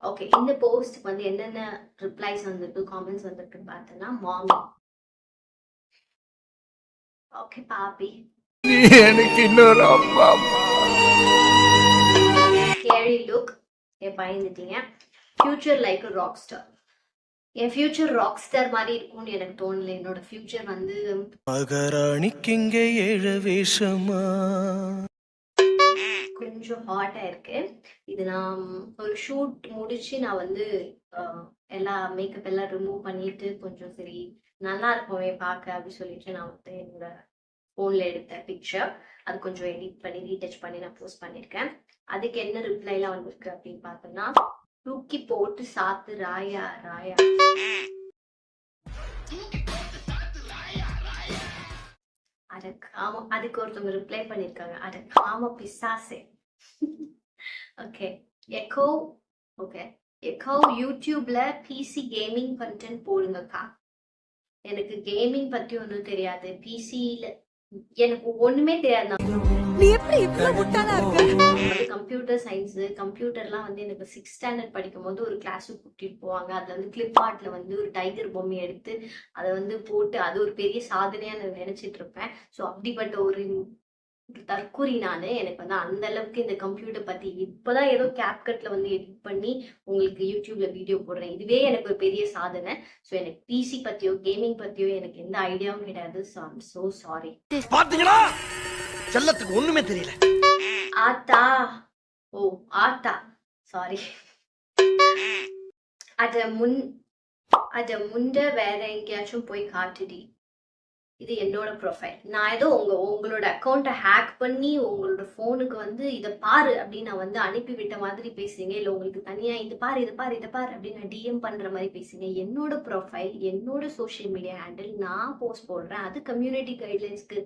Okay, இந்த post வந்து என்னென்ன ரிப்ளைஸ் வந்திருக்கு, காமெண்ட்ஸ் வந்திருக்குன்னு பார்த்தோன்னா, மாமி ஓகே பாப்பி எனக்கு இன்னொரு அப்பா ஸ்கேரி லுக் பயந்துட்டீங்க. Future like a rock star. என் ஃபியூச்சர் ராக் ஸ்டார் மாதிரி இருக்கும்னு எனக்கு தோணல. என்னோட ஃபியூச்சர் வந்து மகாராணிக்கு இங்கே 7 வேஷமா கொஞ்சம் ஹாட்டா இருக்கு. இது நான் ஒரு ஷூட் முடிச்சு நான் வந்து எல்லா மேக்கப் எல்லாம் ரிமூவ் பண்ணிட்டு கொஞ்சம் சரி நல்லா இருக்குமே பார்க்க அப்படின்னு சொல்லிட்டு நான் வந்து என்னோட ஃபோன்ல எடுத்த பிக்சர் அது கொஞ்சம் எடிட் பண்ணி ரீடச் பண்ணி நான் போஸ்ட் பண்ணியிருக்கேன். அதுக்கு என்ன ரிப்ளைலாம் வந்திருக்கு அப்படின்னு பார்த்தோம்னா, தூக்கி போட்டு சாத்து ராயா ராயா. ஆமா, அதுக்கு ஒருத்தவங்க ரிப்ளை பண்ணிருக்காங்க, ஆமா பிசாசே. Okay Echo. ஓகே எக்கோ யூடியூப்ல பிசி கேமிங் கண்டென்ட் போடுங்கக்கா. எனக்கு கேமிங் பத்தி ஒன்றும் தெரியாது, பிசியில எனக்கு ஒண்ணுமே தெரியாது. கம்ப்யூட்டர் சயின்ஸ் கம்ப்யூட்டர்லாம் வந்து எனக்கு 6th ஸ்டாண்டர்ட் படிக்கும் போது ஒரு கிளாஸுக்கு கூட்டிட்டு போவாங்க. அதுல வந்து கிளிப் ஆர்ட்ல வந்து ஒரு டைகர் பொம்மை எடுத்து அதை வந்து போட்டு அது ஒரு பெரிய சாதனையா நான் நினைச்சிட்டு இருப்பேன். ஸோ அப்படிப்பட்ட ஒரு தற்கூரி நானு. எனக்கு வந்து அந்த அளவுக்கு இந்த கம்ப்யூட்டர் பத்தி இப்பதான் ஏதோ கேப்கட்ல வந்து எடிட் பண்ணி உங்களுக்கு யூடியூப்ல வீடியோ போடுறேன். இதுவே எனக்கு ஒரு பெரிய சாதனை. ஸோ எனக்கு பிசி பத்தியோ கேமிங் பத்தியோ எனக்கு எந்த ஐடியாவும் கிடையாது. So I'm so sorry. பாத்தீங்களா, செல்லத்துக்கு ஒண்ணுமே தெரியல. ஆத்தா, ஓ ஆத்தா, சாரி. அத முண்ட வேற எங்கேயாச்சும் போய் காட்டுடி. இது என்னோட ப்ரொஃபைல். நான் ஏதோ உங்களோட அக்கௌண்ட்டை ஹேக் பண்ணி உங்களோட ஃபோனுக்கு வந்து இதை பாரு அப்படின்னு நான் வந்து அனுப்பிவிட்ட மாதிரி பேசுறீங்க. இல்லை உங்களுக்கு தனியா இது பாரு இதை பாரு இதை பாரு அப்படின்னு நான் டிஎம் பண்ற மாதிரி பேசுறீங்க. என்னோட ப்ரொஃபைல், என்னோட சோஷியல் மீடியா ஹேண்டில், நான் போஸ்ட் போடுறேன். அது கம்யூனிட்டி கைட்லைன்ஸ்க்கு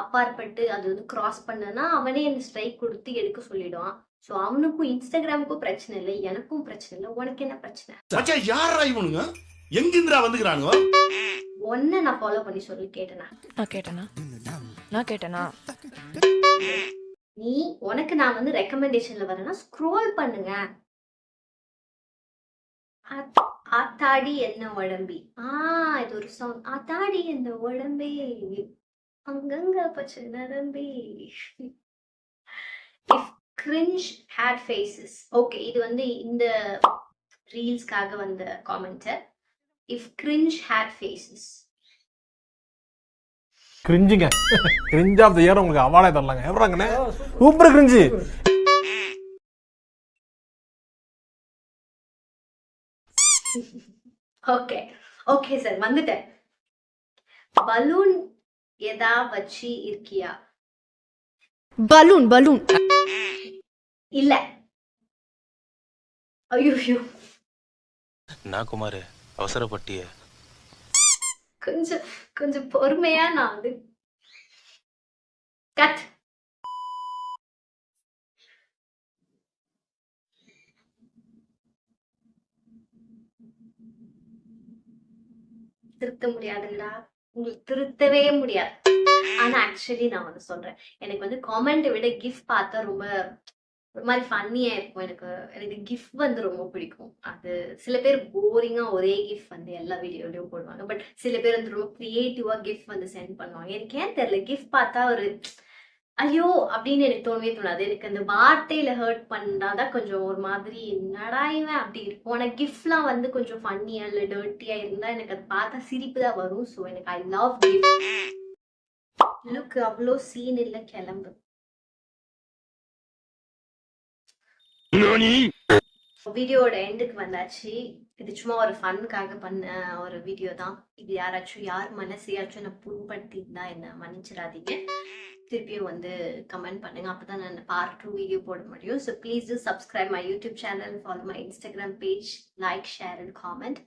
அப்பாற்பட்டு அது வந்து கிராஸ் பண்ணனா அவனே எனக்கு ஸ்ட்ரைக் கொடுத்து எடுக்க சொல்லிடுவான். ஸோ அவனுக்கும் இன்ஸ்டாகிராமுக்கும் பிரச்சனை இல்லை, எனக்கும் பிரச்சனை இல்லை. உனக்கு என்ன பிரச்சனை? யாரா இவனுங்க எங்கிந்திரா வந்துக்கிறானுங்க? ஒன்ன நான் ஃபாலோ பண்ணி சொல்லி கேட்டேனா? நான் கேட்டேனா? நீ உனக்கு நான் வந்து ரெக்கமெண்டேஷன்ல வரேன்னா ஸ்க்ரோல் பண்ணுங்க. ஆத்தாடி என்ன உடம்பி. இது ஒரு சாங். ஆத்தாடி என்ன உடம்பே அங்கங்க பச்சை நரம்பி. If cringe hate faces. Okay, இது வந்து இந்த ரீல்ஸ்க்காக வந்த comment. If cringe hate faces. கிரிஞ்சுங்க, கிரிஞ்ச் ஆஃப் தி இயர் உங்களுக்கு அவார்டே தரலாங்க. எவராங்கண்ணே super cringe. Okay okay sir, வந்துட்டேன். பலூன் எதா வச்சு இருக்கியா? பலூன் பலூன் இல்ல. ஐயோ நான் குமார் அவசரப்பட்டிய. கொஞ்சம் கொஞ்சம் பொறுமையா நான் வந்து கட். திருத்த முடியாதுங்களா? உங்களுக்கு திருத்தவே முடியாது. ஆனா ஆக்சுவலி நான் வந்து சொல்றேன், எனக்கு வந்து காமெண்ட் விட கிஃப்ட் பார்த்தா ரொம்ப ஒரு மாதிரி ஃபன்னியா இருக்கும். எனக்கு கிஃப்ட் வந்து ரொம்ப பிடிக்கும். அது சில பேர் போரிங்கா ஒரே கிஃப்ட் வந்து எல்லா வீடியோலயும் போடுவாங்க. பட் சில பேர் வந்து ரொம்ப கிரியேட்டிவா கிஃப்ட் வந்து சென்ட் பண்ணுவாங்க. எனக்கு ஏன் தெரியல, கிஃப்ட் பார்த்தா ஒரு ஐயோ அப்படின்னு எனக்கு தோணவே தோணாது. எனக்கு அந்த வார்த்தையில ஹர்ட் பண்ணாதான் கொஞ்சம் ஒரு மாதிரி என்னடா இவன் அப்படி இருக்கும். ஆனா கிஃப்ட்லாம் வந்து கொஞ்சம் ஃபன்னியா இல்லை டர்ட்டியா இருந்தா எனக்கு அதை பார்த்தா சிரிப்பு தான் வரும். ஸோ எனக்கு ஐ லவ் கிஃப்ட். லுக் அவ்வளோ சீன் இல்லை, கிளம்பு. வீடியோட எண்டுக்கு வந்தாச்சு. இது சும்மா ஒரு ஃபன்னுக்காக பண்ண ஒரு வீடியோ தான். இது யார் மனசையாச்சும் நான் புண்படுத்தி இருந்தா என்ன மன்னிச்சிடாதீங்க. திருப்பியும் வந்து கமெண்ட் பண்ணுங்க, அப்பதான் நான் பார்ட் 2 வீடியோ போட முடியும். So please do subscribe my YouTube channel, follow my Instagram page, like, share and comment.